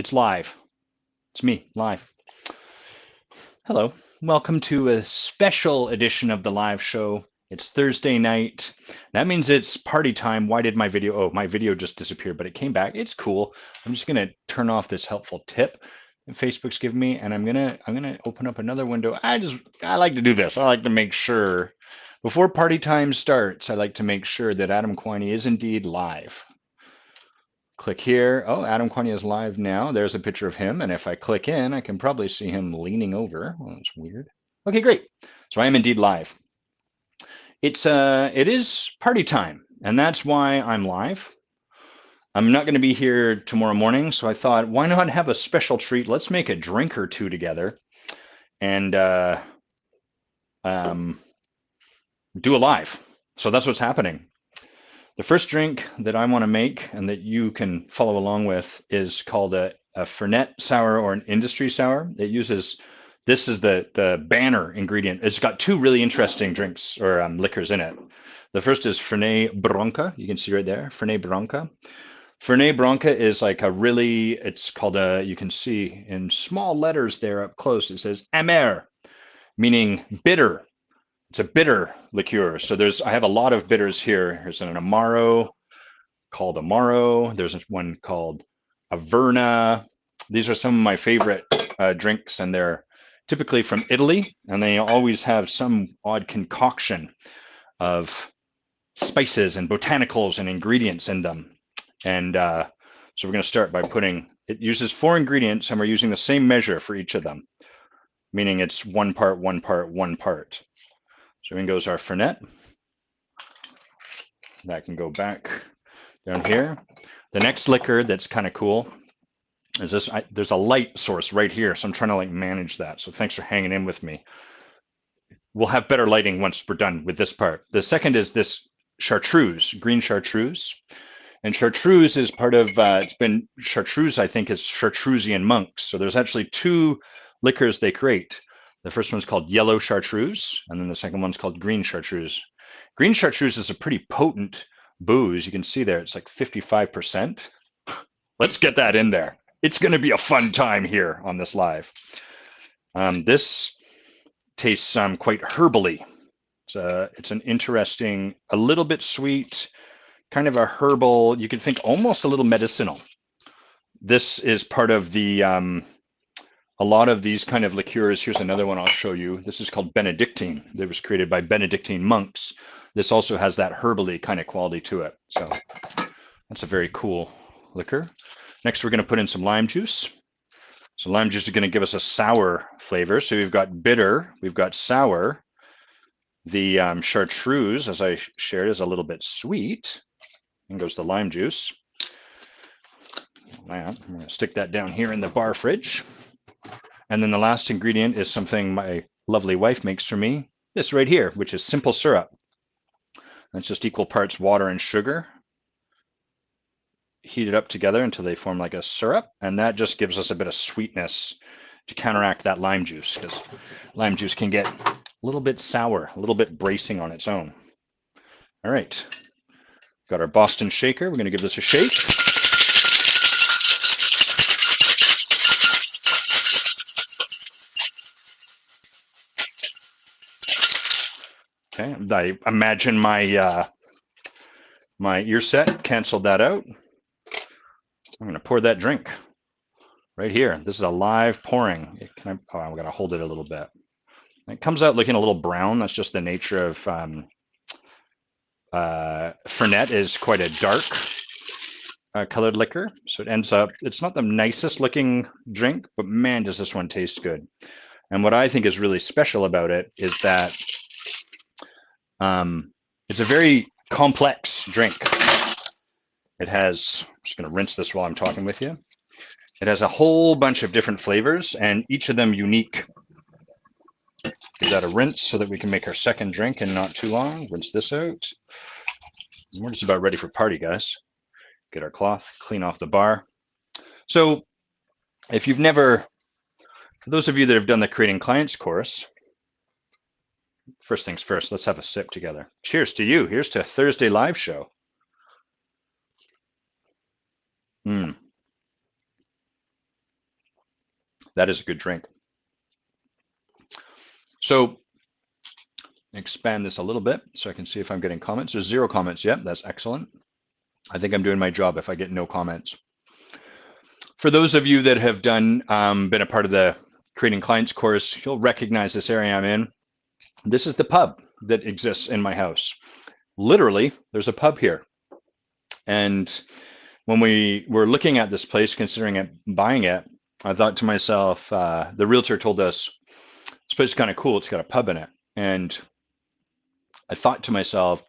It's live. It's me, live. Hello. Welcome to a special edition of the live show. It's Thursday night. That means it's party time. Why did my video? Oh, my video just disappeared, but it came back. It's cool. I'm just gonna turn off this helpful tip that Facebook's given me, and I'm gonna open up another window. I like to do this. I like to make sure before party time starts, I like to make sure that Adam Quiney is indeed live. Click here. Oh, Adam Quiney is live now. There's a picture of him. And if I click in, I can probably see him leaning over. Well, that's weird. Okay, great. So I am indeed live. It is party time, and that's why I'm live. I'm not going to be here tomorrow morning, so I thought, why not have a special treat? Let's make a drink or two together and um, do a live. So that's what's happening. The first drink that I want to make and that you can follow along with is called a Fernet sour or an industry sour. This is the banner ingredient. It's got two really interesting drinks or liquors in it. The first is Fernet Branca. You can see right there, Fernet Branca. Fernet Branca is like you can see in small letters there up close, it says amer, meaning bitter. It's a bitter liqueur. So I have a lot of bitters here. There's an Amaro called Amaro. There's one called Averna. These are some of my favorite drinks, and they're typically from Italy, and they always have some odd concoction of spices and botanicals and ingredients in them. And so we're going to start by it uses 4 ingredients, and we're using the same measure for each of them, meaning it's 1 part, 1 part, 1 part. So in goes our Fernet. That can go back down here. The next liquor that's kind of cool is this. There's a light source right here, so I'm trying to like manage that. So thanks for hanging in with me. We'll have better lighting once we're done with this part. The second is this chartreuse, green chartreuse. And chartreuse is part of, chartreuse, I think, is Chartreusian monks. So there's actually 2 liquors they create. The first one's called yellow chartreuse, and then the second one's called green chartreuse. Green chartreuse is a pretty potent booze. You can see there, it's like 55%. Let's get that in there. It's going to be a fun time here on this live. This tastes quite herbally. It's an interesting, a little bit sweet, kind of a herbal, you could think almost a little medicinal. This is part of a lot of these kind of liqueurs. Here's another one I'll show you. This is called Benedictine. It was created by Benedictine monks. This also has that herbally kind of quality to it. So that's a very cool liquor. Next, we're going to put in some lime juice. So lime juice is going to give us a sour flavor. So we've got bitter, we've got sour. The chartreuse, as I shared, is a little bit sweet. In goes the lime juice. I'm going to stick that down here in the bar fridge. And then the last ingredient is something my lovely wife makes for me. This right here, which is simple syrup. It's just equal parts water and sugar. Heat it up together until they form like a syrup. And that just gives us a bit of sweetness to counteract that lime juice, because lime juice can get a little bit sour, a little bit bracing on its own. All right. Got our Boston shaker. We're going to give this a shake. Okay, I imagine my my ear set canceled that out. I'm going to pour that drink right here. This is a live pouring. I'm going to hold it a little bit. It comes out looking a little brown. That's just the nature of Fernet is quite a dark colored liquor. So it ends up, it's not the nicest looking drink, but man, does this one taste good. And what I think is really special about it is that it's a very complex drink. It has, I'm just going to rinse this while I'm talking with you. It has a whole bunch of different flavors, and each of them unique. Give that a rinse so that we can make our second drink in not too long. Rinse this out. We're just about ready for party, guys. Get our cloth, clean off the bar. So if you've never, for those of you that have done the Creating Clients course, first things first, let's have a sip together. Cheers to you. Here's to a Thursday live show. That is a good drink. So expand this a little bit so I can see if I'm getting comments. There's 0 comments yet. That's excellent. I think I'm doing my job if I get no comments. For those of you that have been a part of the Creating Clients course, you'll recognize this area I'm in. This is the pub that exists in my house. Literally, there's a pub here. And when we were looking at this place, considering buying it, I thought to myself, the realtor told us, this place is kind of cool. It's got a pub in it. And I thought to myself,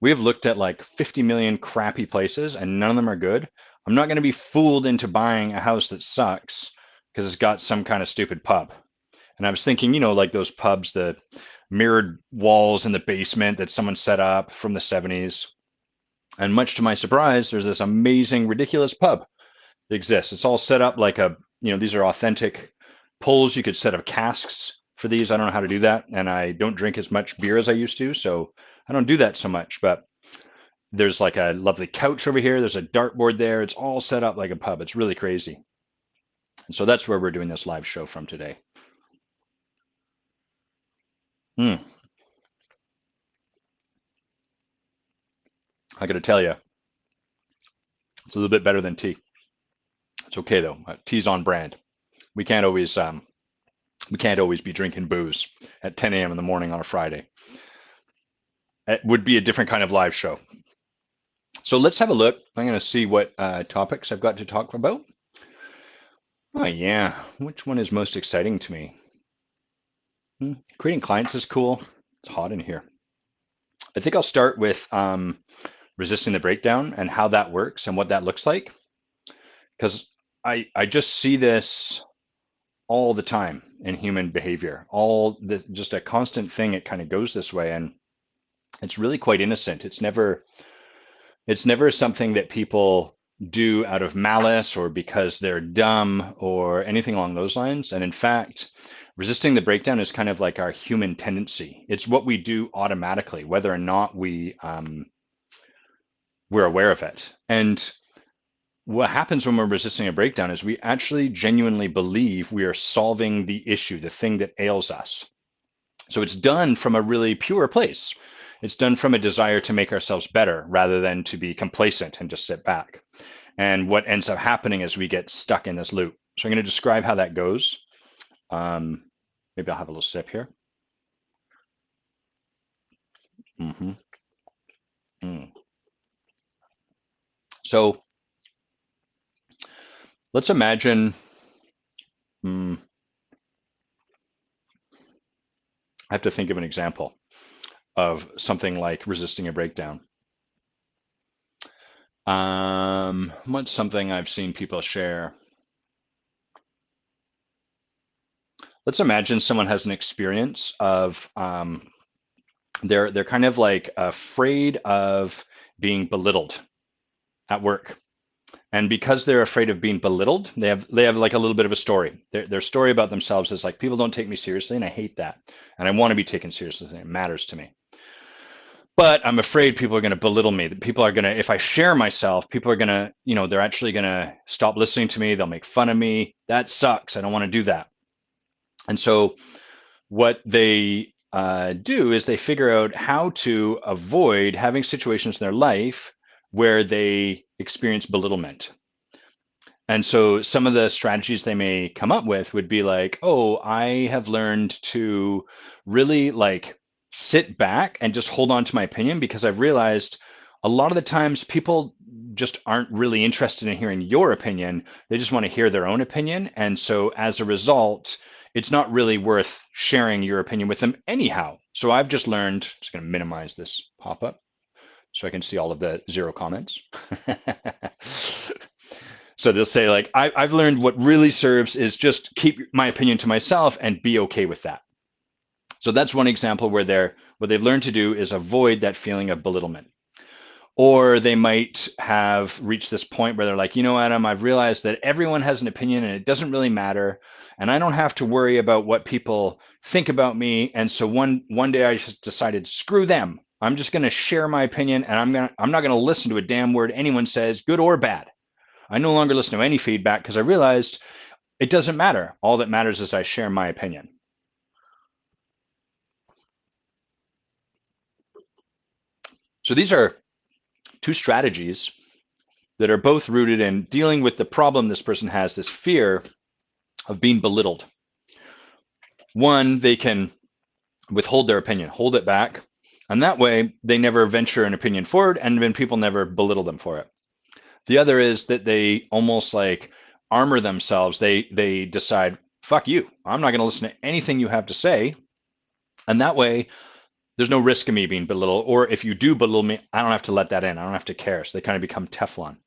we have looked at like 50 million crappy places and none of them are good. I'm not going to be fooled into buying a house that sucks because it's got some kind of stupid pub. And I was thinking, like those pubs, the mirrored walls in the basement that someone set up from the 70s. And much to my surprise, there's this amazing, ridiculous pub that exists. It's all set up like these are authentic pulls. You could set up casks for these. I don't know how to do that. And I don't drink as much beer as I used to. So I don't do that so much. But there's like a lovely couch over here. There's a dartboard there. It's all set up like a pub. It's really crazy. And so that's where we're doing this live show from today. I got to tell you, it's a little bit better than tea. It's okay though. Tea's on brand. We can't always be drinking booze at 10 a.m. in the morning on a Friday. It would be a different kind of live show. So let's have a look. I'm going to see what topics I've got to talk about. Oh yeah, which one is most exciting to me? Creating clients is cool. It's hot in here. I think I'll start with resisting the breakdown and how that works and what that looks like. Because I just see this all the time in human behavior, just a constant thing. It kind of goes this way, and it's really quite innocent. It's never something that people do out of malice or because they're dumb or anything along those lines. And in fact, resisting the breakdown is kind of like our human tendency. It's what we do automatically, whether or not we're aware of it. And what happens when we're resisting a breakdown is we actually genuinely believe we are solving the issue, the thing that ails us. So it's done from a really pure place. It's done from a desire to make ourselves better rather than to be complacent and just sit back. And what ends up happening is we get stuck in this loop. So I'm going to describe how that goes. Maybe I'll have a little sip here. So let's imagine, I have to think of an example of something like resisting a breakdown. What's something I've seen people share? Let's imagine someone has an experience of they're kind of like afraid of being belittled at work. And because they're afraid of being belittled, they have like a little bit of a story. Their story about themselves is like, people don't take me seriously, and I hate that. And I want to be taken seriously, and it matters to me. But I'm afraid people are going to belittle me. That people are going to, if I share myself, people are going to, they're actually going to stop listening to me. They'll make fun of me. That sucks. I don't want to do that. And so what they do is they figure out how to avoid having situations in their life where they experience belittlement. And so some of the strategies they may come up with would be like, oh, I have learned to really like sit back and just hold on to my opinion, because I've realized a lot of the times people just aren't really interested in hearing your opinion. They just want to hear their own opinion. And so as a result, it's not really worth sharing your opinion with them anyhow. So I've just learned, just going to minimize this pop-up so I can see all of the 0 comments. So they'll say like, I've learned what really serves is just keep my opinion to myself and be okay with that. So that's one example where what they've learned to do is avoid that feeling of belittlement. Or they might have reached this point where they're like, Adam, I've realized that everyone has an opinion and it doesn't really matter. And I don't have to worry about what people think about me. And so one day I just decided, screw them. I'm just going to share my opinion, and I'm not going to listen to a damn word anyone says, good or bad. I no longer listen to any feedback because I realized It doesn't matter. All that matters is I share my opinion. So these are two strategies that are both rooted in dealing with the problem this person has, this fear of being belittled. One, they can withhold their opinion, hold it back, and that way they never venture an opinion forward, and then people never belittle them for it. The other is that they almost like armor themselves. They decide, fuck you, I'm not going to listen to anything you have to say, and that way there's no risk of me being belittled, or if you do belittle me, I don't have to let that in. I don't have to care. So they kind of become Teflon.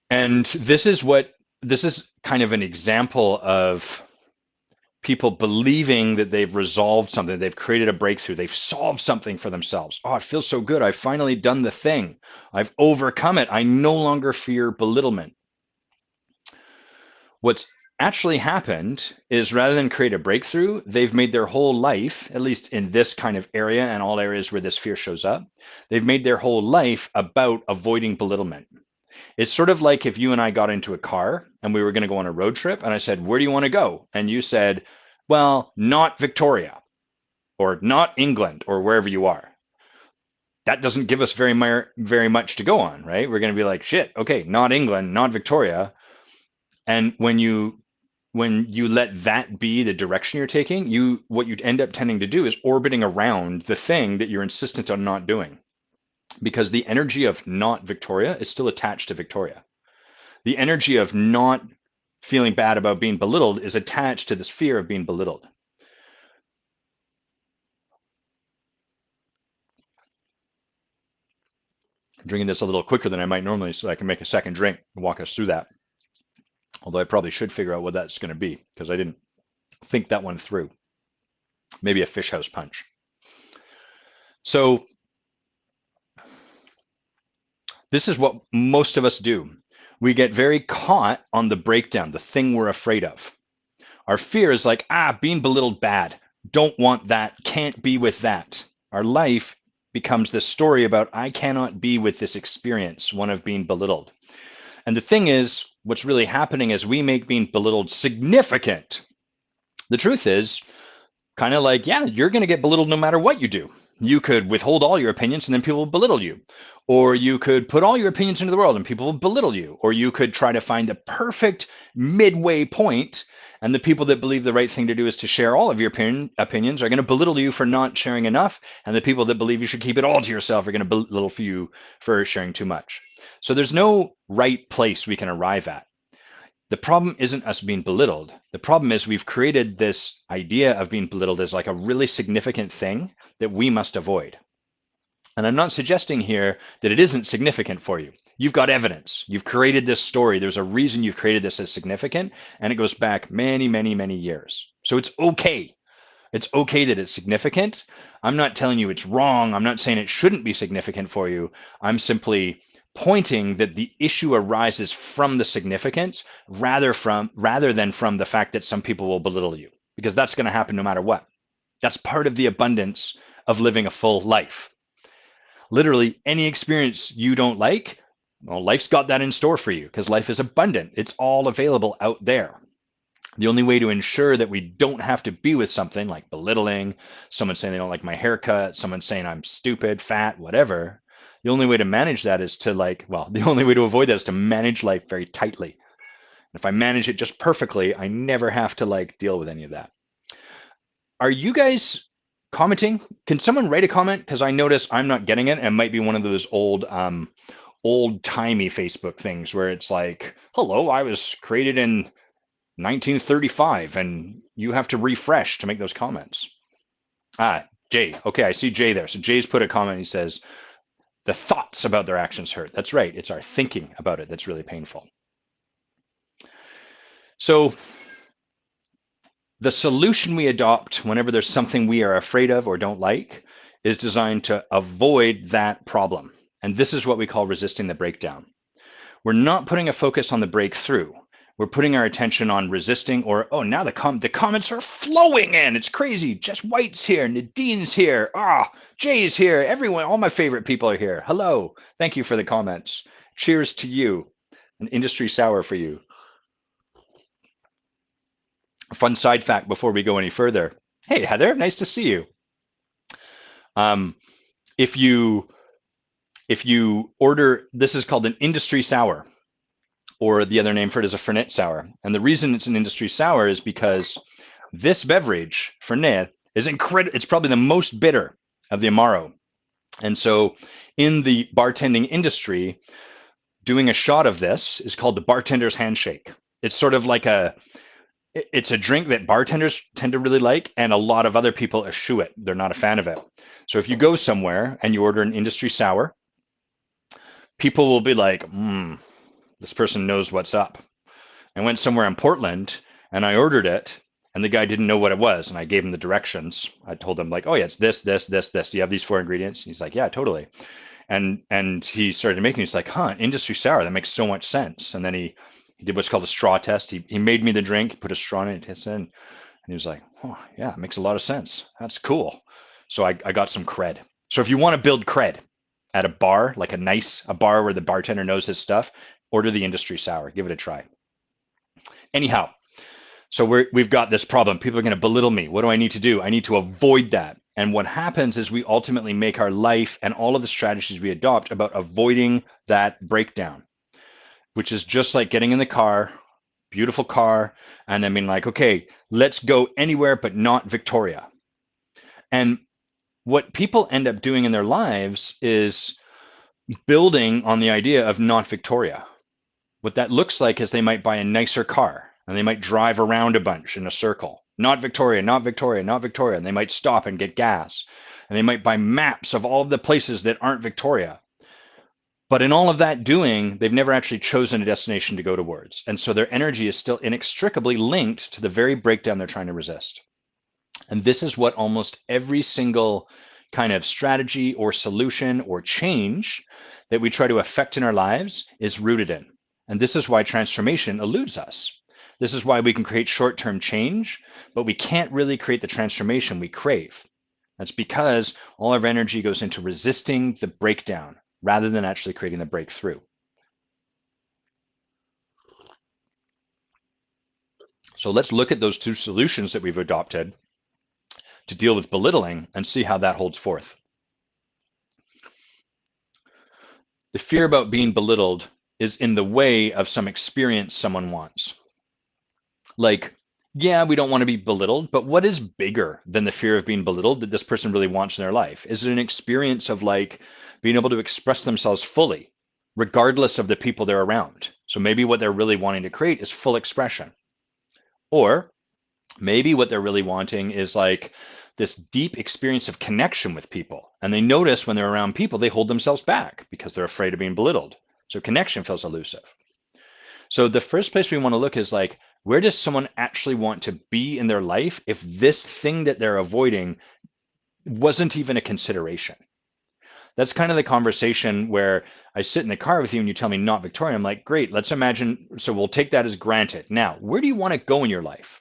And this is kind of an example of people believing that they've resolved something, they've created a breakthrough, they've solved something for themselves. Oh, it feels so good. I've finally done the thing. I've overcome it. I no longer fear belittlement. What's actually happened is rather than create a breakthrough, they've made their whole life, at least in this kind of area and all areas where this fear shows up, they've made their whole life about avoiding belittlement. It's sort of like if you and I got into a car and we were going to go on a road trip and I said, "Where do you want to go?" And you said, "Well, not Victoria or not England or wherever you are." That doesn't give us very much to go on, right? We're going to be like, "Shit, okay, not England, not Victoria." And when you let that be the direction you're taking, what you end up tending to do is orbiting around the thing that you're insistent on not doing. Because the energy of not Victoria is still attached to Victoria. The energy of not feeling bad about being belittled is attached to this fear of being belittled. I'm drinking this a little quicker than I might normally so I can make a second drink and walk us through that. Although I probably should figure out what that's going to be because I didn't think that one through. Maybe a fish house punch. So this is what most of us do. We get very caught on the breakdown, the thing we're afraid of. Our fear is like, being belittled bad. Don't want that. Can't be with that. Our life becomes this story about, I cannot be with this experience, one of being belittled. And the thing is, what's really happening is we make being belittled significant. The truth is, kind of like, yeah, you're going to get belittled no matter what you do. You could withhold all your opinions and then people will belittle you. Or you could put all your opinions into the world and people will belittle you. Or you could try to find the perfect midway point, and the people that believe the right thing to do is to share all of your opinions are going to belittle you for not sharing enough. And the people that believe you should keep it all to yourself are going to belittle you for sharing too much. So there's no right place we can arrive at. The problem isn't us being belittled. The problem is we've created this idea of being belittled as like a really significant thing that we must avoid. And I'm not suggesting here that it isn't significant for you. You've got evidence. You've created this story. There's a reason you've created this as significant, and it goes back many, many, many years. So it's okay. It's okay that it's significant. I'm not telling you it's wrong. I'm not saying it shouldn't be significant for you. I'm simply pointing that the issue arises from the significance rather than from the fact that some people will belittle you, because that's going to happen no matter what. That's part of the abundance of living a full life. Literally any experience you don't like, well, life's got that in store for you because life is abundant. It's all available out there. The only way to ensure that we don't have to be with something like belittling, someone saying they don't like my haircut, someone saying I'm stupid, fat, whatever, the only way to manage that is to the only way to avoid that is to manage life very tightly. If I manage it just perfectly, I never have to deal with any of that. Are you guys commenting? Can someone write a comment? Because I notice I'm not getting it. And it might be one of those old-timey Facebook things where it's like, hello, I was created in 1935, and you have to refresh to make those comments. Jay. Okay, I see Jay there. So Jay's put a comment. He says, the thoughts about their actions hurt. That's right. It's our thinking about it that's really painful. So the solution we adopt whenever there's something we are afraid of or don't like is designed to avoid that problem. And this is what we call resisting the breakdown. We're not putting a focus on the breakthrough. We're putting our attention on resisting, or, oh, now the comments are flowing in. It's crazy. Jess White's here. Nadine's here. Jay's here. Everyone, all my favorite people are here. Hello. Thank you for the comments. Cheers to you. An industry sour for you. Fun side fact before we go any further. Hey, Heather, nice to see you. Um, if you if you order, this is called an industry sour, or the other name for it is a Fernet sour. And the reason it's an industry sour is because this beverage, Fernet, is incredible. It's probably the most bitter of the Amaro. And so in the bartending industry, doing a shot of this is called the bartender's handshake. It's sort of like it's a drink that bartenders tend to really like, and a lot of other people eschew it. They're not a fan of it. So if you go somewhere and you order an industry sour, people will be like, this person knows what's up. I went somewhere in Portland and I ordered it, and the guy didn't know what it was, and I gave him the directions. I told him like, oh yeah, it's this, this, this, this. Do you have these four ingredients? He's like, yeah, totally. And he started making. He's like, huh, industry sour. That makes so much sense. And then he did what's called a straw test. He made me the drink, put a straw in it, tested it, and he was like, oh yeah, it makes a lot of sense. That's cool. So I got some cred. So if you want to build cred at a bar, like a bar where the bartender knows his stuff, order the industry sour. Give it a try. Anyhow, so we've got this problem. People are going to belittle me. What do I need to do? I need to avoid that. And what happens is we ultimately make our life and all of the strategies we adopt about avoiding that breakdown, which is just like getting in the car, beautiful car, and then being like, okay, let's go anywhere but not Victoria. And what people end up doing in their lives is building on the idea of not Victoria. What that looks like is they might buy a nicer car and they might drive around a bunch in a circle. Not Victoria, not Victoria, not Victoria. And they might stop and get gas. And they might buy maps of all of the places that aren't Victoria. But in all of that doing, they've never actually chosen a destination to go towards. And so their energy is still inextricably linked to the very breakdown they're trying to resist. And this is what almost every single kind of strategy or solution or change that we try to affect in our lives is rooted in. And this is why transformation eludes us. This is why we can create short-term change, but we can't really create the transformation we crave. That's because all of our energy goes into resisting the breakdown rather than actually creating the breakthrough. So let's look at those two solutions that we've adopted to deal with belittling and see how that holds forth. The fear about being belittled is in the way of some experience someone wants. Like, yeah, we don't want to be belittled, but what is bigger than the fear of being belittled that this person really wants in their life? Is it an experience of like being able to express themselves fully, regardless of the people they're around? So maybe what they're really wanting to create is full expression. Or maybe what they're really wanting is like this deep experience of connection with people. And they notice when they're around people, they hold themselves back because they're afraid of being belittled. So connection feels elusive. So the first place we want to look is like, where does someone actually want to be in their life if this thing that they're avoiding wasn't even a consideration? That's kind of the conversation where I sit in the car with you and you tell me not Victoria. I'm like, great, let's imagine. So we'll take that as granted. Now, where do you want to go in your life?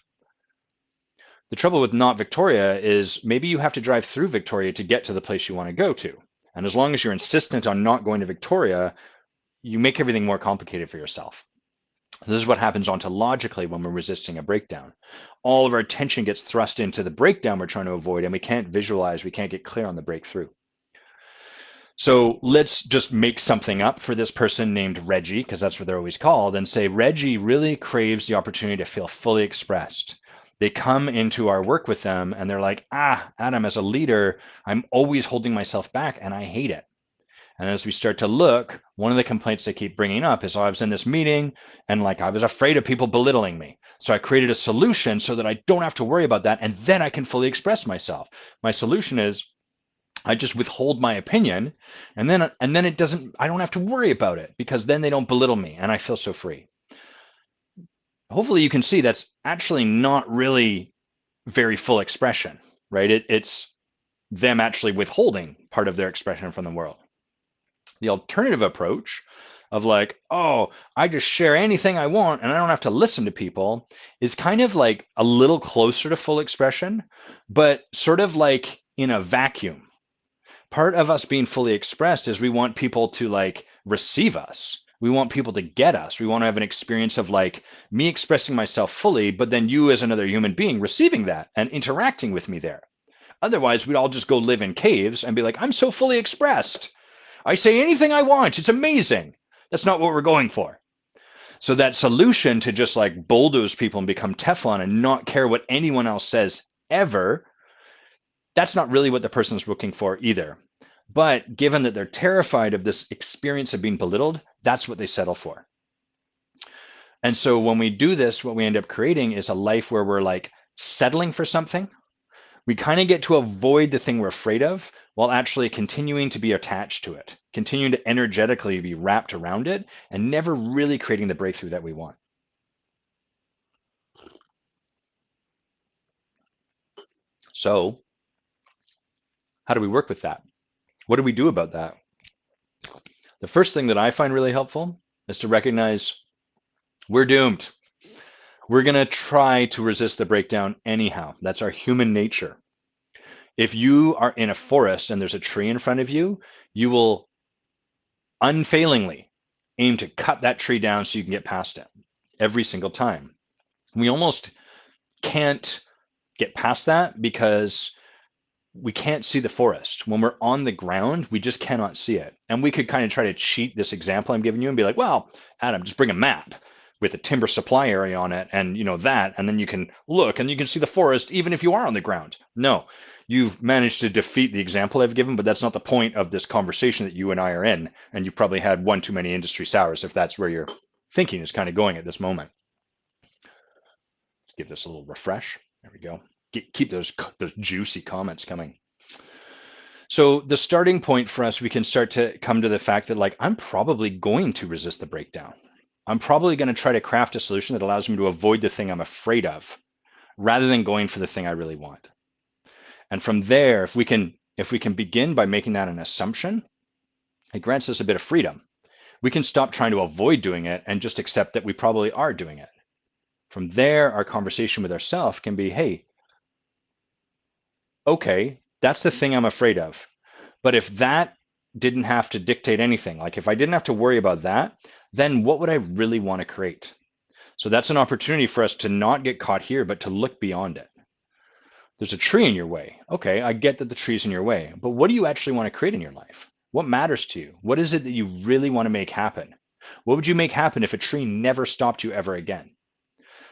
The trouble with not Victoria is maybe you have to drive through Victoria to get to the place you want to go to. And as long as you're insistent on not going to Victoria, you make everything more complicated for yourself. This is what happens ontologically when we're resisting a breakdown. All of our attention gets thrust into the breakdown we're trying to avoid, and we can't visualize, we can't get clear on the breakthrough. So let's just make something up for this person named Reggie, because that's what they're always called, and say Reggie really craves the opportunity to feel fully expressed. They come into our work with them and they're like, Adam, as a leader, I'm always holding myself back and I hate it. And as we start to look, one of the complaints they keep bringing up is, oh, I was in this meeting and like I was afraid of people belittling me. So I created a solution so that I don't have to worry about that and then I can fully express myself. My solution is I just withhold my opinion and then it doesn't, I don't have to worry about it because then they don't belittle me and I feel so free. Hopefully you can see that's actually not really very full expression, right? It's them actually withholding part of their expression from the world. The alternative approach of like, oh, I just share anything I want and I don't have to listen to people is kind of like a little closer to full expression, but sort of like in a vacuum. Part of us being fully expressed is we want people to like receive us. We want people to get us. We want to have an experience of like me expressing myself fully, but then you as another human being receiving that and interacting with me there. Otherwise, we'd all just go live in caves and be like, I'm so fully expressed. I say anything I want. It's amazing. That's not what we're going for. So that solution to just like bulldoze people and become Teflon and not care what anyone else says ever, that's not really what the person's looking for either. But given that they're terrified of this experience of being belittled, that's what they settle for. And so when we do this, what we end up creating is a life where we're like settling for something. We kind of get to avoid the thing we're afraid of while actually continuing to be attached to it, continuing to energetically be wrapped around it, and never really creating the breakthrough that we want. So, how do we work with that? What do we do about that? The first thing that I find really helpful is to recognize we're doomed. We're going to try to resist the breakdown anyhow. That's our human nature. If you are in a forest and there's a tree in front of you, you will unfailingly aim to cut that tree down so you can get past it every single time. We almost can't get past that because we can't see the forest. When we're on the ground, we just cannot see it. And we could kind of try to cheat this example I'm giving you and be like, well, Adam, just bring a map with a timber supply area on it and that, and then you can look and you can see the forest even if you are on the ground. No, you've managed to defeat the example I've given, but that's not the point of this conversation that you and I are in. And you've probably had one too many industry sours if that's where your thinking is kind of going at this moment. Give this a little refresh. There we go. Keep those juicy comments coming. So the starting point for us, we can start to come to the fact that like, I'm probably going to resist the breakdown. I'm probably going to try to craft a solution that allows me to avoid the thing I'm afraid of rather than going for the thing I really want. And from there, if we can begin by making that an assumption, it grants us a bit of freedom. We can stop trying to avoid doing it and just accept that we probably are doing it. From there, our conversation with ourselves can be, hey, okay, that's the thing I'm afraid of. But if that didn't have to dictate anything, like if I didn't have to worry about that, then what would I really want to create? So that's an opportunity for us to not get caught here, but to look beyond it. There's a tree in your way. Okay, I get that the tree's in your way, but what do you actually want to create in your life? What matters to you? What is it that you really want to make happen? What would you make happen if a tree never stopped you ever again?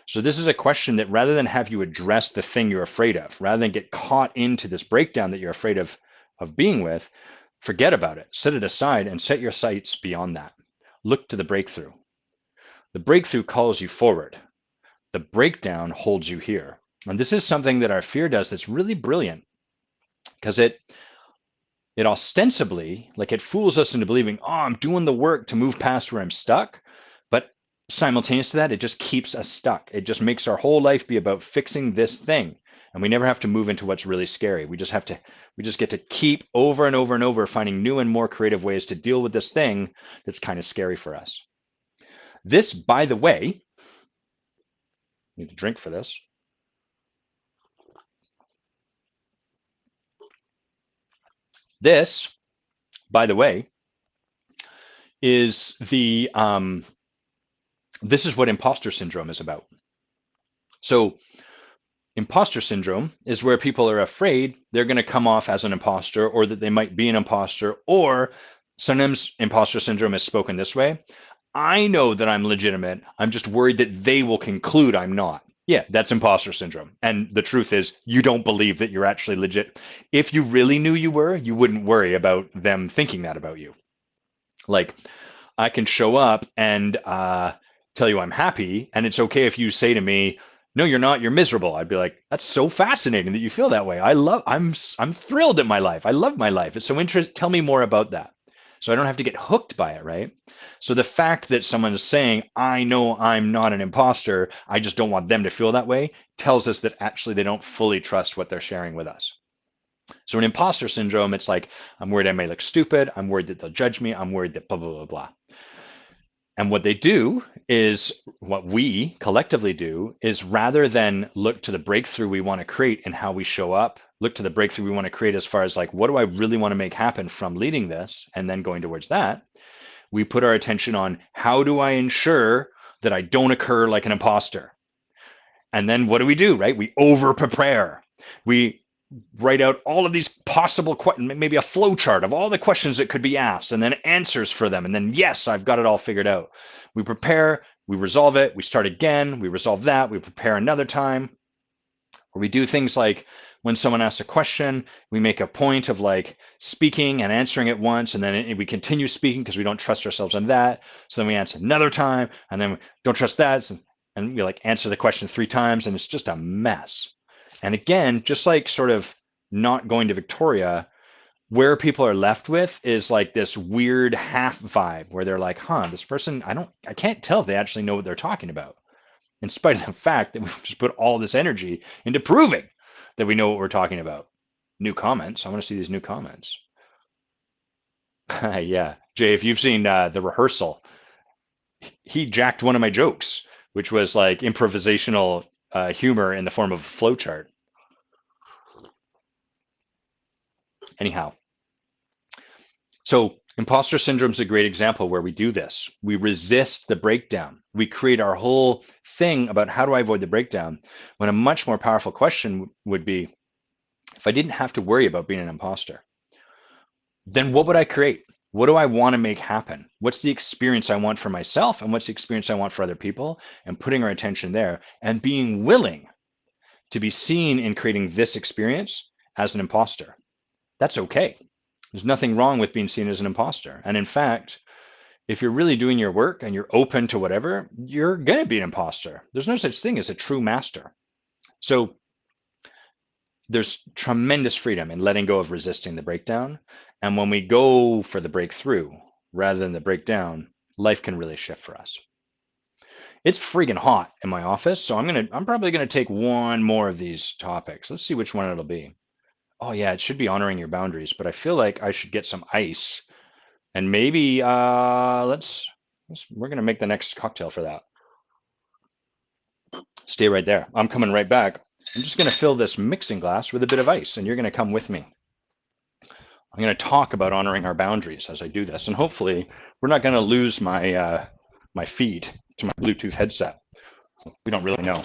So this is a question that rather than have you address the thing you're afraid of, rather than get caught into this breakdown that you're afraid of being with, forget about it, set it aside and set your sights beyond that. Look to the breakthrough. The breakthrough calls you forward. The breakdown holds you here. And this is something that our fear does that's really brilliant because it ostensibly, like it fools us into believing, oh, I'm doing the work to move past where I'm stuck. But simultaneous to that, it just keeps us stuck. It just makes our whole life be about fixing this thing. And we never have to move into what's really scary. We just get to keep over and over and over finding new and more creative ways to deal with this thing that's kind of scary for us. This, by the way, need a drink for this. This, by the way, is this is what imposter syndrome is about. So imposter syndrome is where people are afraid they're going to come off as an imposter or that they might be an imposter, or sometimes imposter syndrome is spoken this way. I know that I'm legitimate. I'm just worried that they will conclude I'm not. Yeah, that's imposter syndrome. And the truth is, you don't believe that you're actually legit. If you really knew you were, you wouldn't worry about them thinking that about you. Like, I can show up and tell you I'm happy, and it's okay if you say to me, "No, you're not. You're miserable." I'd be like, "That's so fascinating that you feel that way. I'm thrilled at my life. I love my life. It's so interesting. Tell me more about that." So I don't have to get hooked by it, right? So the fact that someone is saying, "I know I'm not an imposter. I just don't want them to feel that way," tells us that actually they don't fully trust what they're sharing with us. So in imposter syndrome, it's like, I'm worried I may look stupid. I'm worried that they'll judge me. I'm worried that blah, blah, blah, blah. And what they do is, what we collectively do is, rather than look to the breakthrough we want to create and how we show up, look to the breakthrough we want to create as far as like, what do I really want to make happen from leading this and then going towards that? We put our attention on how do I ensure that I don't occur like an imposter? And then what do, right? We over prepare. We write out all of these possible questions, maybe a flow chart of all the questions that could be asked, and then answers for them. And then, yes, I've got it all figured out. We prepare, we resolve it, we start again, we resolve that, we prepare another time. Or we do things like when someone asks a question, we make a point of like speaking and answering it once, and then we continue speaking because we don't trust ourselves on that. So then we answer another time, and then we don't trust that, and we like answer the question 3 times, and it's just a mess. And again, just like sort of not going to Victoria, where people are left with is like this weird half vibe where they're like, huh, this person, I can't tell if they actually know what they're talking about, in spite of the fact that we've just put all this energy into proving that we know what we're talking about. New comments. I want to see these new comments. Yeah. Jay, if you've seen the rehearsal, he jacked one of my jokes, which was like improvisational humor in the form of a flowchart. Anyhow, so imposter syndrome is a great example where we do this. We resist the breakdown. We create our whole thing about how do I avoid the breakdown, when a much more powerful question would be, if I didn't have to worry about being an imposter, then what would I create? What do I want to make happen? What's the experience I want for myself, and what's the experience I want for other people? And putting our attention there and being willing to be seen in creating this experience as an imposter. That's okay. There's nothing wrong with being seen as an imposter. And in fact, if you're really doing your work and you're open to whatever, you're going to be an imposter. There's no such thing as a true master. So there's tremendous freedom in letting go of resisting the breakdown. And when we go for the breakthrough rather than the breakdown, life can really shift for us. It's friggin' hot in my office, so I'm probably gonna take one more of these topics. Let's see which one it'll be. Oh yeah, it should be honoring your boundaries, but I feel like I should get some ice, and maybe we're gonna make the next cocktail for that. Stay right there. I'm coming right back. I'm just gonna fill this mixing glass with a bit of ice, and you're gonna come with me. I'm going to talk about honoring our boundaries as I do this, and hopefully we're not going to lose my feed to my Bluetooth headset. We don't really know.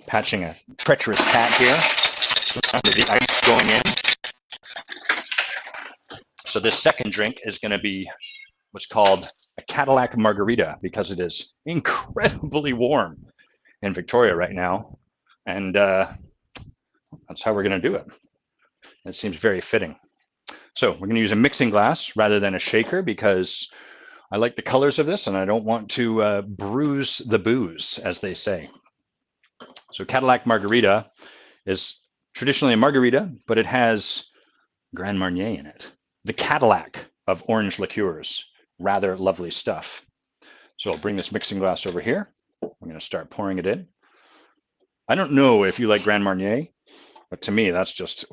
Patching a treacherous cat here. The ice going in. So this second drink is going to be what's called a Cadillac margarita, because it is incredibly warm in Victoria right now, and that's how we're going to do it. It seems very fitting. So we're going to use a mixing glass rather than a shaker, because I like the colors of this and I don't want to bruise the booze, as they say. So Cadillac margarita is traditionally a margarita, but it has Grand Marnier in it. The Cadillac of orange liqueurs. Rather lovely stuff. So I'll bring this mixing glass over here. I'm going to start pouring it in. I don't know if you like Grand Marnier, but to me that's just,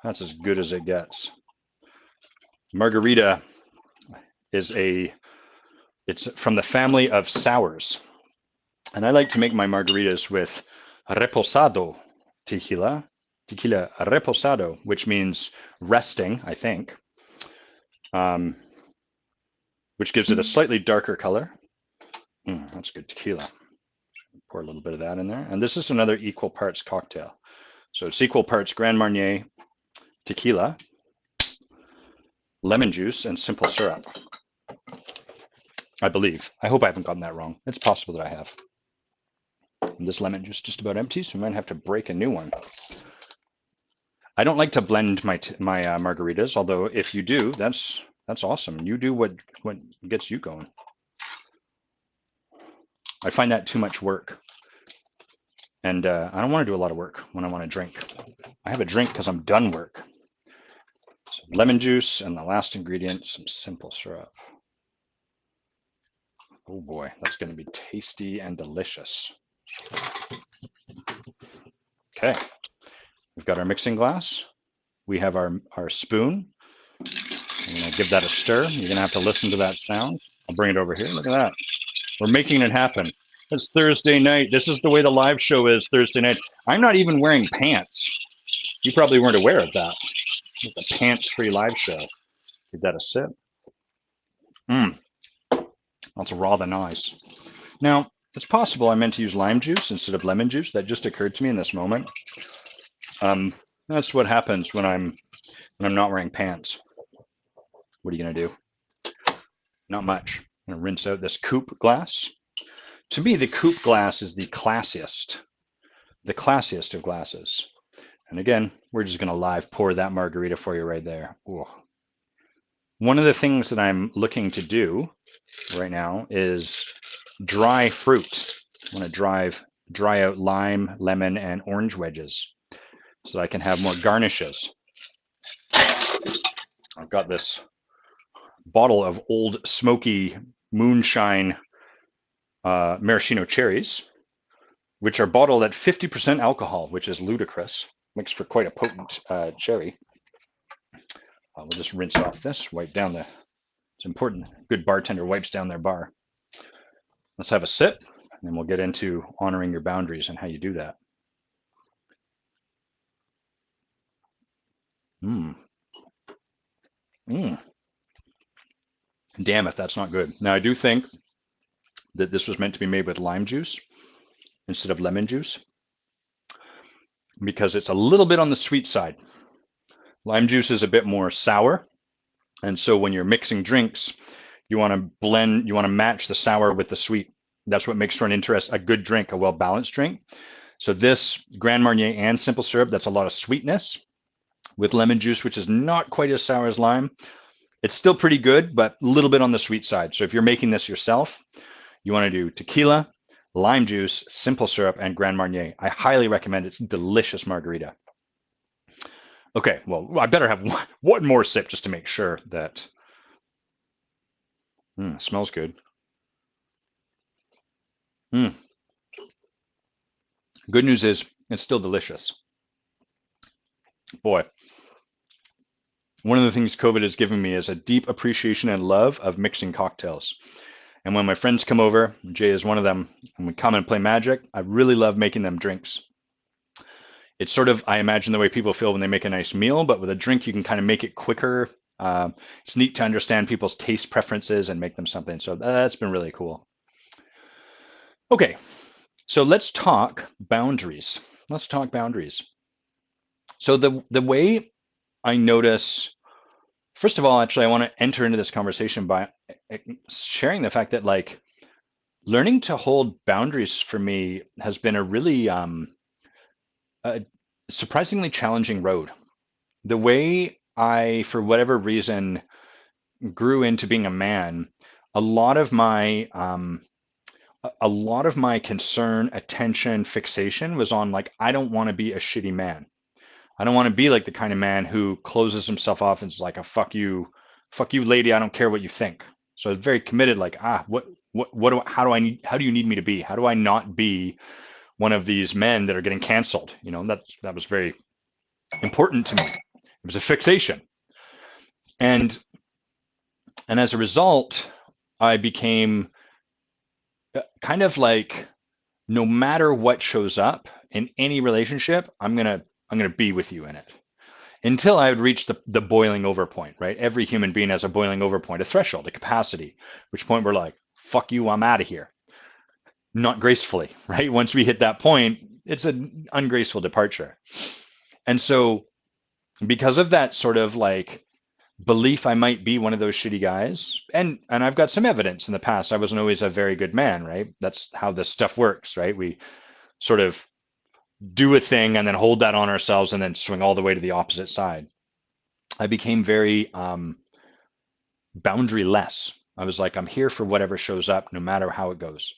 that's as good as it gets. Margarita it's from the family of sours. And I like to make my margaritas with reposado tequila reposado, which means resting, I think, which gives it a slightly darker color. That's good tequila. Pour a little bit of that in there. And this is another equal parts cocktail. So it's equal parts Grand Marnier, tequila, lemon juice, and simple syrup. I believe. I hope I haven't gotten that wrong. It's possible that I have. And this lemon juice is just about empty, so we might have to break a new one. I don't like to blend my margaritas, although if you do, that's awesome. You do what gets you going. I find that too much work. And I don't want to do a lot of work when I want to drink. I have a drink because I'm done work. So lemon juice, and the last ingredient, some simple syrup. Oh boy, that's going to be tasty and delicious. Okay, we've got our mixing glass. We have our spoon. I'm going to give that a stir. You're going to have to listen to that sound. I'll bring it over here. Look at that. We're making it happen. It's Thursday night. This is the way the live show is Thursday night. I'm not even wearing pants. You probably weren't aware of that. It's a pants-free live show. Give that a sip. Mmm, that's rather nice. Now, it's possible I meant to use lime juice instead of lemon juice. That just occurred to me in this moment. That's what happens when I'm not wearing pants. What are you gonna do? Not much. I'm gonna rinse out this coupe glass. To me, the coupe glass is the classiest of glasses. And again, we're just gonna live pour that margarita for you right there. Ooh. One of the things that I'm looking to do right now is dry fruit. I want to dry out lime, lemon, and orange wedges so that I can have more garnishes. I've got this bottle of old smoky moonshine maraschino cherries, which are bottled at 50% alcohol, which is ludicrous. Makes for quite a potent cherry. We'll just rinse off this, wipe down the, it's important, good bartender wipes down their bar. Let's have a sip, and then we'll get into honoring your boundaries and how you do that. Mmm. Mmm. Damn if that's not good. Now, I do think that this was meant to be made with lime juice instead of lemon juice because it's a little bit on the sweet side. Lime juice is a bit more sour. And so when you're mixing drinks, you want to blend, you want to match the sour with the sweet. That's what makes for a good drink, a well-balanced drink. So this Grand Marnier and simple syrup, that's a lot of sweetness with lemon juice, which is not quite as sour as lime. It's still pretty good, but a little bit on the sweet side. So if you're making this yourself, you want to do tequila, lime juice, simple syrup, and Grand Marnier. I highly recommend it. It's delicious margarita. Okay, well, I better have one more sip just to make sure that smells good. Good news is it's still delicious. Boy, one of the things COVID has given me is a deep appreciation and love of mixing cocktails. And when my friends come over, Jay is one of them, and we come and play Magic, I really love making them drinks. It's sort of, I imagine, the way people feel when they make a nice meal, but with a drink, you can kind of make it quicker. It's neat to understand people's taste preferences and make them something. So that's been really cool. Okay, so let's talk boundaries. Let's talk boundaries. So the way I notice, first of all, actually, I want to enter into this conversation by sharing the fact that like learning to hold boundaries for me has been a really a surprisingly challenging road. The way I, for whatever reason, grew into being a man, a lot of my concern, attention, fixation was on like, I don't want to be a shitty man. I don't want to be like the kind of man who closes himself off and is like a fuck you, lady. I don't care what you think. So I was very committed. Like, how do you need me to be? How do I not be one of these men that are getting canceled? You know, that was very important to me. It was a fixation, and as a result, I became kind of like, no matter what shows up in any relationship, I'm gonna be with you in it until I would reach the boiling over point, right? Every human being has a boiling over point, a threshold, a capacity, which point we're like, fuck you, I'm out of here. Not gracefully, right? Once we hit that point, it's an ungraceful departure. And so because of that sort of like belief I might be one of those shitty guys, and I've got some evidence in the past, I wasn't always a very good man, right? That's how this stuff works, right? We sort of do a thing and then hold that on ourselves and then swing all the way to the opposite side. I became very boundary-less. I was like, I'm here for whatever shows up, no matter how it goes.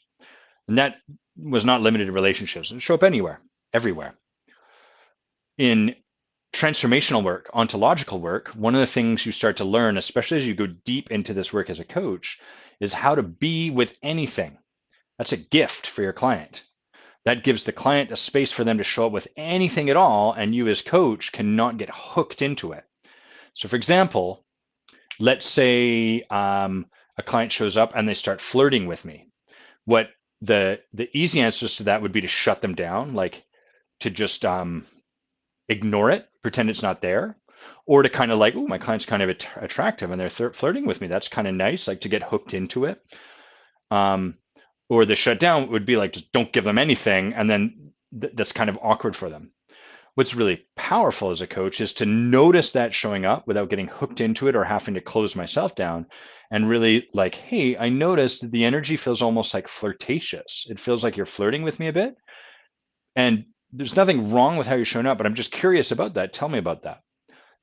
And that was not limited to relationships. It show up anywhere, everywhere. In transformational work, ontological work, one of the things you start to learn, especially as you go deep into this work as a coach, is how to be with anything. That's a gift for your client. That gives the client a space for them to show up with anything at all, and you as coach cannot get hooked into it. So for example, let's say a client shows up and they start flirting with me. What the easy answers to that would be to shut them down, like to just ignore it, pretend it's not there. or to kind of like, oh, my client's kind of attractive and they're flirting with me. That's kind of nice, like to get hooked into it. Um, or the shutdown would be like, just don't give them anything. And then that's kind of awkward for them. What's really powerful as a coach is to notice that showing up without getting hooked into it or having to close myself down and really like, hey, I noticed that the energy feels almost like flirtatious. It feels like you're flirting with me a bit. And there's nothing wrong with how you're showing up, but I'm just curious about that. Tell me about that.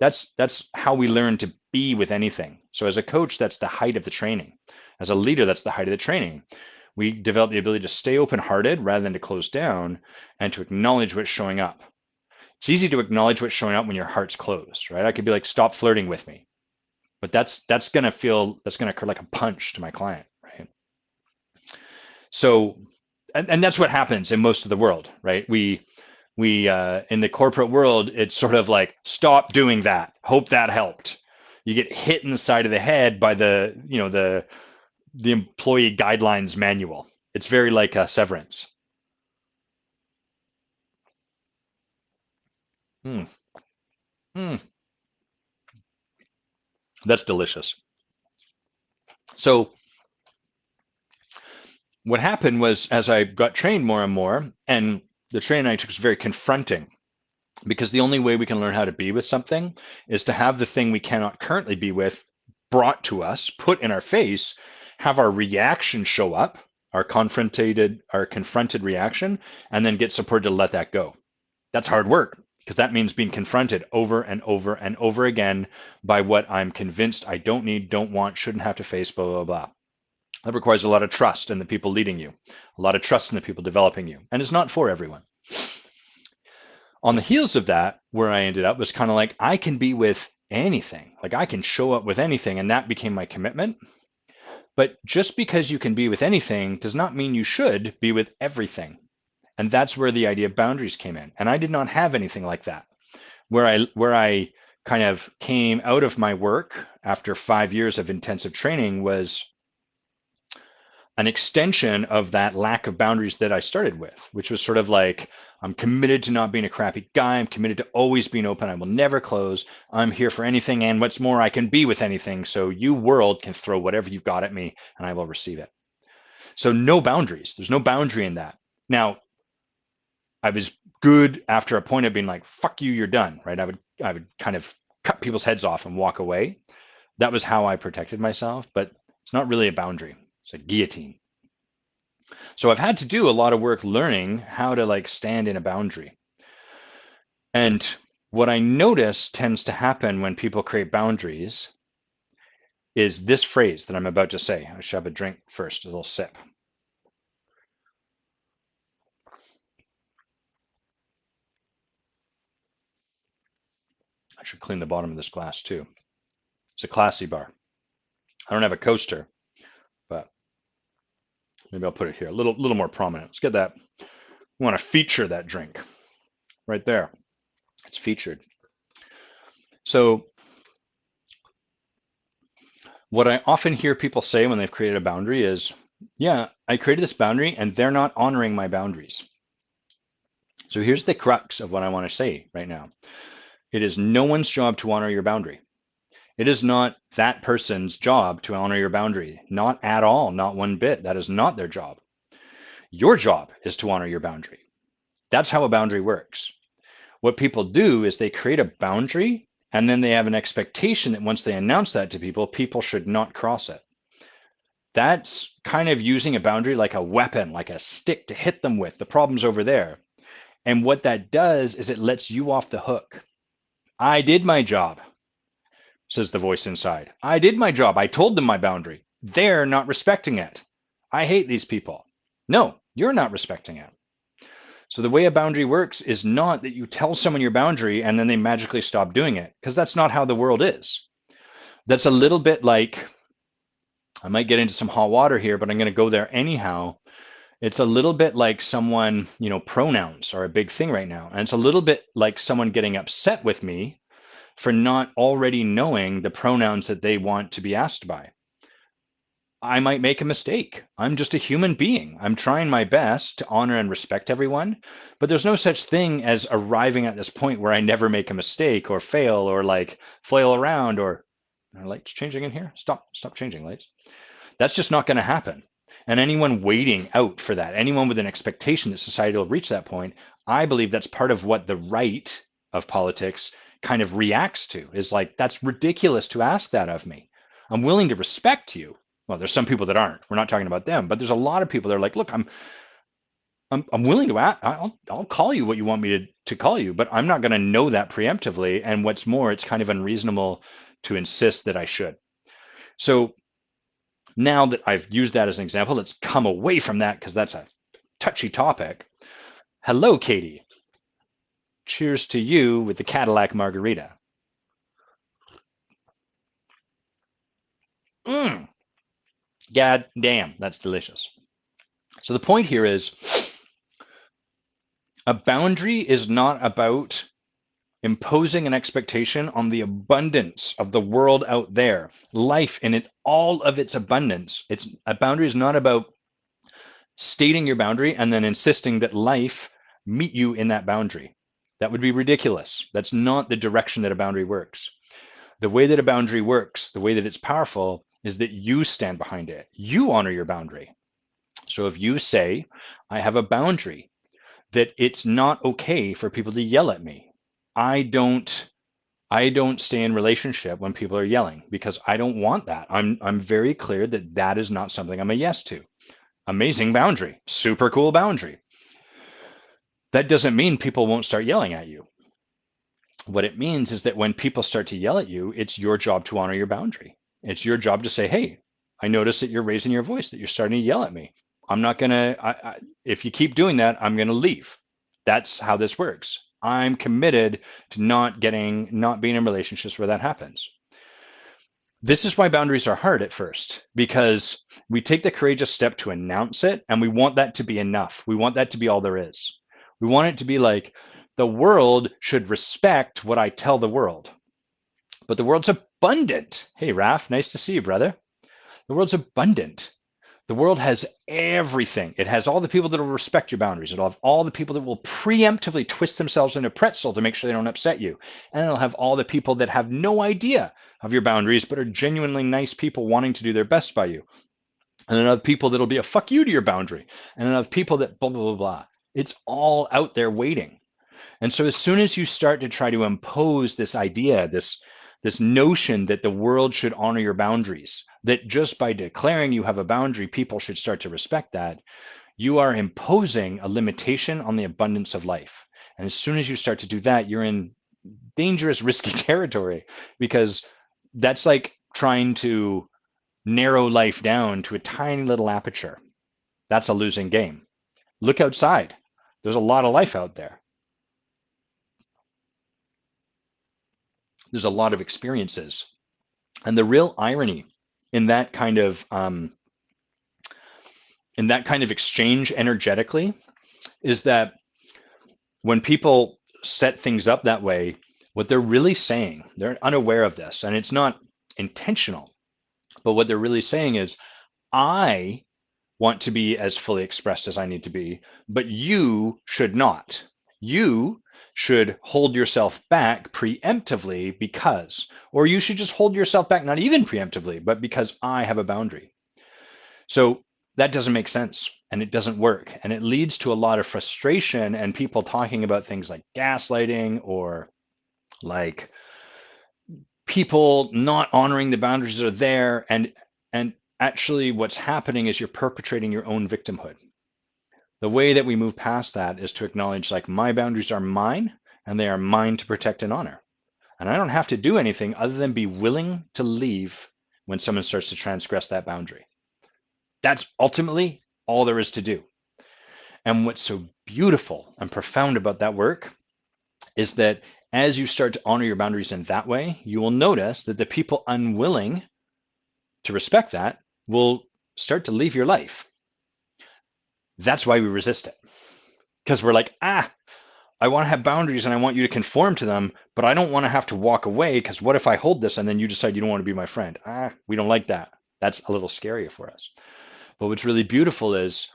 That's how we learn to be with anything. So as a coach, that's the height of the training. As a leader, that's the height of the training. We develop the ability to stay open-hearted rather than to close down and to acknowledge what's showing up. It's easy to acknowledge what's showing up when your heart's closed, right? I could be like, stop flirting with me. But that's gonna occur like a punch to my client, right? So and that's what happens in most of the world, right? We in the corporate world, it's sort of like, stop doing that. Hope that helped. You get hit in the side of the head by the employee guidelines manual. It's very like a severance. Mm, mm, that's delicious. So what happened was, as I got trained more and more, and the training I took was very confronting, because the only way we can learn how to be with something is to have the thing we cannot currently be with brought to us, put in our face, have our reaction show up, our confronted reaction, and then get support to let that go. That's hard work, because that means being confronted over and over and over again by what I'm convinced I don't need, don't want, shouldn't have to face, blah, blah, blah. That requires a lot of trust in the people leading you, a lot of trust in the people developing you, and it's not for everyone. On the heels of that, where I ended up was kind of like, I can be with anything. Like I can show up with anything, and that became my commitment. But just because you can be with anything does not mean you should be with everything. And that's where the idea of boundaries came in. And I did not have anything like that. Where I kind of came out of my work after 5 years of intensive training was an extension of that lack of boundaries that I started with, which was sort of like, I'm committed to not being a crappy guy. I'm committed to always being open. I will never close. I'm here for anything. And what's more, I can be with anything. So you world can throw whatever you've got at me and I will receive it. So no boundaries. There's no boundary in that. Now, I was good after a point of being like, fuck you, you're done, right? I would kind of cut people's heads off and walk away. That was how I protected myself, but it's not really a boundary. It's a guillotine. So I've had to do a lot of work learning how to like stand in a boundary. And what I notice tends to happen when people create boundaries is this phrase that I'm about to say. I should have a drink first, a little sip. I should clean the bottom of this glass too. It's a classy bar. I don't have a coaster, but maybe I'll put it here, a little more prominent. Let's get that. We want to feature that drink right there. It's featured. So what I often hear people say when they've created a boundary is, yeah, I created this boundary and they're not honoring my boundaries. So here's the crux of what I want to say right now. It is no one's job to honor your boundary. It is not that person's job to honor your boundary. Not at all, not one bit. That is not their job. Your job is to honor your boundary. That's how a boundary works. What people do is they create a boundary and then they have an expectation that once they announce that to people, people should not cross it. That's kind of using a boundary like a weapon, like a stick to hit them with. The problem's over there. And what that does is it lets you off the hook. I did my job, says the voice inside. I did my job. I told them my boundary. They're not respecting it. I hate these people. No, you're not respecting it. So the way a boundary works is not that you tell someone your boundary and then they magically stop doing it, because that's not how the world is. That's a little bit like, I might get into some hot water here, but I'm going to go there anyhow. It's a little bit like someone, pronouns are a big thing right now. And it's a little bit like someone getting upset with me for not already knowing the pronouns that they want to be asked by. I might make a mistake. I'm just a human being. I'm trying my best to honor and respect everyone, but there's no such thing as arriving at this point where I never make a mistake or fail or like flail around or are lights changing in here? Stop changing lights. That's just not going to happen. And anyone waiting out for that, anyone with an expectation that society will reach that point, I believe that's part of what the right of politics kind of reacts to is like, that's ridiculous to ask that of me. I'm willing to respect you. Well, there's some people that aren't. We're not talking about them, but there's a lot of people that are like, look, I'm willing to ask, I'll call you what you want me to call you, but I'm not going to know that preemptively. And what's more, it's kind of unreasonable to insist that I should. So now that I've used that as an example, let's come away from that because that's a touchy topic. Hello, Katie. Cheers to you with the Cadillac margarita. Mmm, god damn, that's delicious. So the point here is a boundary is not about imposing an expectation on the abundance of the world out there, life in it, all of its abundance. It's a boundary is not about stating your boundary and then insisting that life meet you in that boundary. That would be ridiculous. That's not the direction that a boundary works. The way that a boundary works, the way that it's powerful, is that you stand behind it. You honor your boundary. So if you say, I have a boundary, that it's not okay for people to yell at me. I don't stay in relationship when people are yelling because I don't want that. I'm very clear that that is not something I'm a yes to. Amazing boundary, super cool boundary. That doesn't mean people won't start yelling at you. What it means is that when people start to yell at you, it's your job to honor your boundary. It's your job to say, hey, I notice that you're raising your voice, that you're starting to yell at me. I'm not going to, if you keep doing that, I'm going to leave. That's how this works. I'm committed to not being in relationships where that happens. This is why boundaries are hard at first, because we take the courageous step to announce it, and we want that to be enough. We want that to be all there is. We want it to be like, the world should respect what I tell the world. But the world's abundant. Hey, Raf, nice to see you, brother. The world's abundant. The world has everything. It has all the people that will respect your boundaries. It'll have all the people that will preemptively twist themselves into pretzel to make sure they don't upset you. And it'll have all the people that have no idea of your boundaries, but are genuinely nice people wanting to do their best by you. And it'll have people that'll be a fuck you to your boundary. And it'll have people that blah, blah, blah, blah. It's all out there waiting. And so as soon as you start to try to impose this idea, this notion that the world should honor your boundaries, that just by declaring you have a boundary, people should start to respect that, you are imposing a limitation on the abundance of life. And as soon as you start to do that, you're in dangerous, risky territory, because that's like trying to narrow life down to a tiny little aperture. That's a losing game. Look outside. There's a lot of life out there. There's a lot of experiences. And the real irony in that kind of exchange energetically is that when people set things up that way, what they're really saying, they're unaware of this, and it's not intentional, but what they're really saying is, I want to be as fully expressed as I need to be, but you should not. You should hold yourself back preemptively because, or you should just hold yourself back, not even preemptively, but because I have a boundary. So that doesn't make sense and it doesn't work. And it leads to a lot of frustration and people talking about things like gaslighting or like people not honoring the boundaries that are there. And actually what's happening is you're perpetrating your own victimhood. The way that we move past that is to acknowledge like my boundaries are mine and they are mine to protect and honor. And I don't have to do anything other than be willing to leave when someone starts to transgress that boundary. That's ultimately all there is to do. And what's so beautiful and profound about that work is that as you start to honor your boundaries in that way, you will notice that the people unwilling to respect that will start to leave your life. That's why we resist it. Because we're like, I want to have boundaries and I want you to conform to them, but I don't want to have to walk away because what if I hold this and then you decide you don't want to be my friend? We don't like that. That's a little scary for us. But what's really beautiful is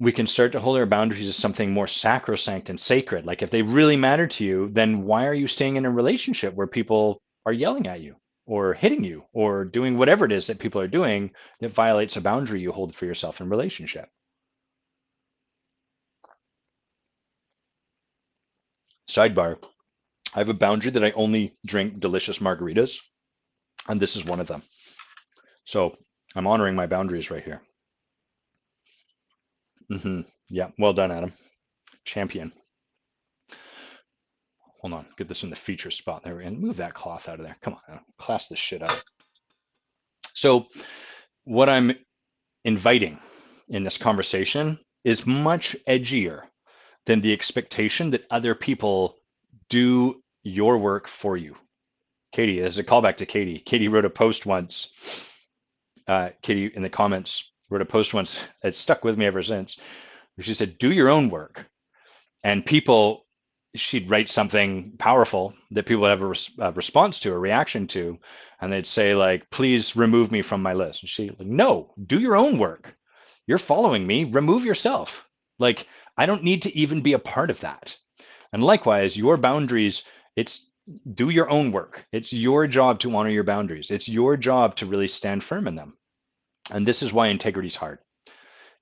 we can start to hold our boundaries as something more sacrosanct and sacred. Like if they really matter to you, then why are you staying in a relationship where people are yelling at you or hitting you or doing whatever it is that people are doing that violates a boundary you hold for yourself in relationship? Sidebar, I have a boundary that I only drink delicious margaritas, and this is one of them. So I'm honoring my boundaries right here. Yeah, well done, Adam. Champion. Hold on, get this in the feature spot there and move that cloth out of there. Come on, Adam. Class this shit up. So what I'm inviting in this conversation is much edgier than the expectation that other people do your work for you. Katie, as a callback to Katie. Katie wrote a post once. Katie in the comments wrote a post once. It's stuck with me ever since. She said, "Do your own work," and people. She'd write something powerful that people would have a response to, a reaction to, and they'd say like, "Please remove me from my list." And she, like, "No, do your own work. You're following me. Remove yourself. Like, I don't need to even be a part of that." And likewise, your boundaries, it's do your own work. It's your job to honor your boundaries. It's your job to really stand firm in them. And this is why integrity is hard.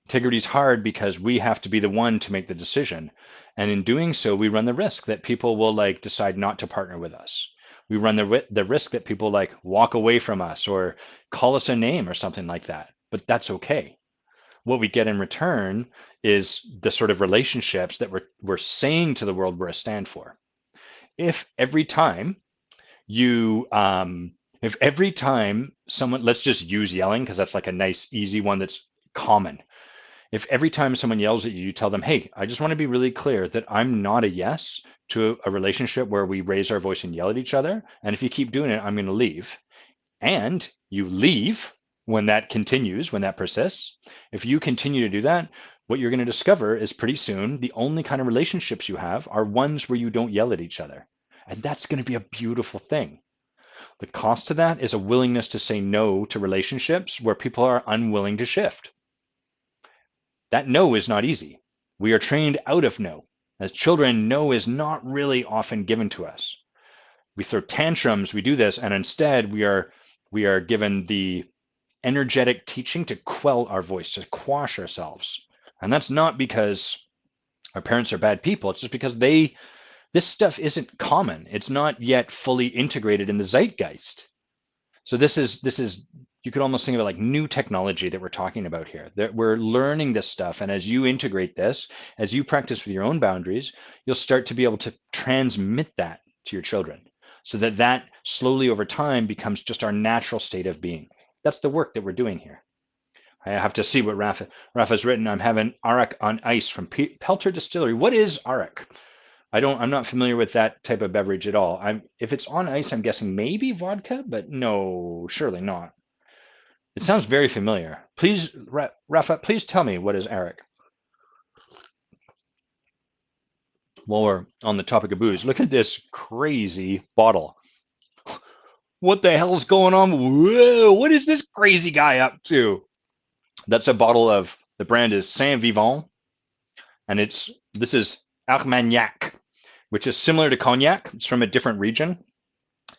Integrity is hard because we have to be the one to make the decision. And in doing so, we run the risk that people will like decide not to partner with us. We run the risk that people like walk away from us or call us a name or something like that. But that's okay. What we get in return is the sort of relationships that we're saying to the world we're a stand for. If every time you if every time someone, let's just use yelling because that's like a nice easy one that's common. If every time someone yells at you, you tell them, "Hey, I just want to be really clear that I'm not a yes to a relationship where we raise our voice and yell at each other, and if you keep doing it, I'm going to leave." And you leave when that continues, when that persists. If you continue to do that, what you're going to discover is pretty soon the only kind of relationships you have are ones where you don't yell at each other. And that's going to be a beautiful thing. The cost to that is a willingness to say no to relationships where people are unwilling to shift. That no is not easy. We are trained out of no. As children, no is not really often given to us. We throw tantrums, we do this, and instead we are given the energetic teaching to quell our voice, to quash ourselves. And that's not because our parents are bad people. It's just because this stuff isn't common. It's not yet fully integrated in the zeitgeist. So this is you could almost think of it like new technology that we're talking about here. That we're learning this stuff, and as you integrate this, as you practice with your own boundaries, you'll start to be able to transmit that to your children, so that that slowly over time becomes just our natural state of being. That's the work that we're doing here. I have to see what Rafa's written. I'm having Arak on ice from Pelter Distillery. What is Arak? I'm not familiar with that type of beverage at all. If it's on ice, I'm guessing maybe vodka, but no, surely not. It sounds very familiar. Please, Rafa, please tell me what is Arak. While we're on the topic of booze, look at this crazy bottle. What the hell's going on? Whoa, what is this crazy guy up to? That's a bottle of, the brand is Saint Vivant, and this is Armagnac, which is similar to cognac. It's from a different region.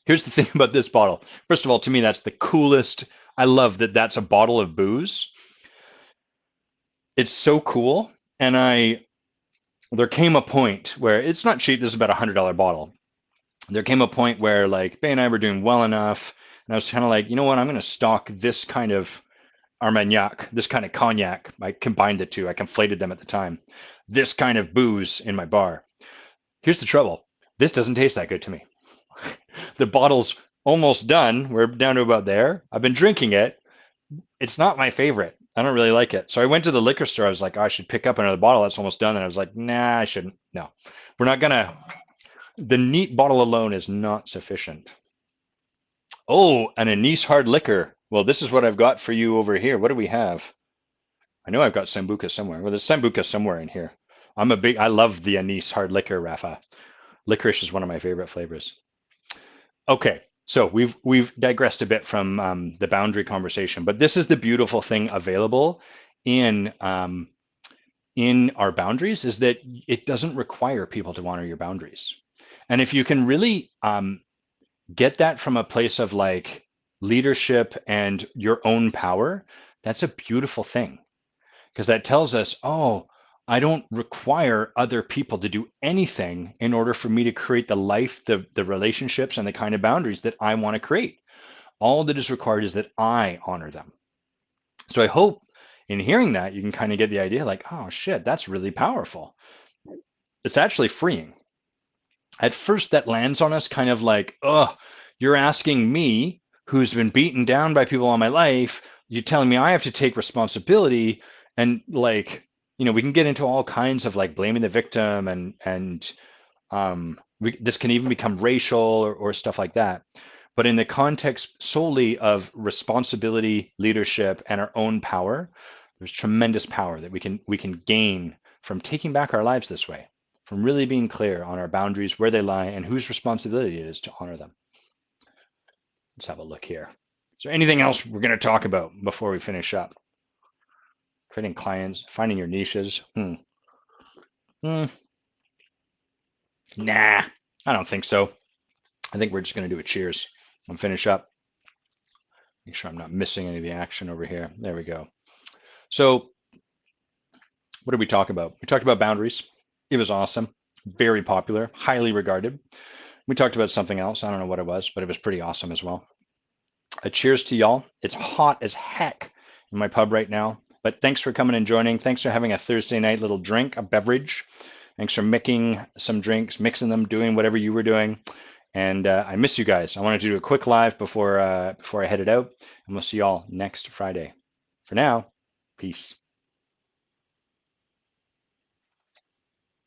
Here's the thing about this bottle. First of all, to me, that's the coolest. I love that that's a bottle of booze. It's so cool. And there came a point where it's not cheap. This is about $100 bottle. There came a point where like Bay and I were doing well enough, and I was kind of like, you know what? I'm going to stock this kind of Armagnac, this kind of cognac. I combined the two. I conflated them at the time. This kind of booze in my bar. Here's the trouble. This doesn't taste that good to me. The bottle's almost done. We're down to about there. I've been drinking it. It's not my favorite. I don't really like it. So I went to the liquor store. I was like, oh, I should pick up another bottle that's almost done. And I was like, nah, I shouldn't. No, we're not gonna. The neat bottle alone is not sufficient. Oh, an anise hard liquor. Well, this is what I've got for you over here. What do we have? I know I've got Sambuca somewhere. Well, there's Sambuca somewhere in here. I love the anise hard liquor, Rafa. Licorice is one of my favorite flavors. Okay, So we've digressed a bit from the boundary conversation, but this is the beautiful thing available in our boundaries is that it doesn't require people to honor your boundaries. And if you can really get that from a place of like leadership and your own power, that's a beautiful thing because that tells us, oh, I don't require other people to do anything in order for me to create the life, the relationships, and the kind of boundaries that I want to create. All that is required is that I honor them. So I hope in hearing that, you can kind of get the idea like, oh shit, that's really powerful. It's actually freeing. At first, that lands on us kind of like, oh, you're asking me, who's been beaten down by people all my life, you're telling me I have to take responsibility. And like, we can get into all kinds of like blaming the victim and this can even become racial or stuff like that. But in the context solely of responsibility, leadership, and our own power, there's tremendous power that we can gain from taking back our lives this way, from really being clear on our boundaries, where they lie, and whose responsibility it is to honor them. Let's have a look here. Is there anything else we're going to talk about before we finish up? Creating clients, finding your niches. Hmm. Nah, I don't think so. I think we're just going to do a cheers and finish up. Make sure I'm not missing any of the action over here. There we go. So what did we talk about? We talked about boundaries. It was awesome. Very popular, highly regarded. We talked about something else. I don't know what it was, but it was pretty awesome as well. A cheers to y'all. It's hot as heck in my pub right now. But thanks for coming and joining. Thanks for having a Thursday night little drink, a beverage. Thanks for making some drinks, mixing them, doing whatever you were doing. And I miss you guys. I wanted to do a quick live before I headed out. And we'll see y'all next Friday. For now, peace.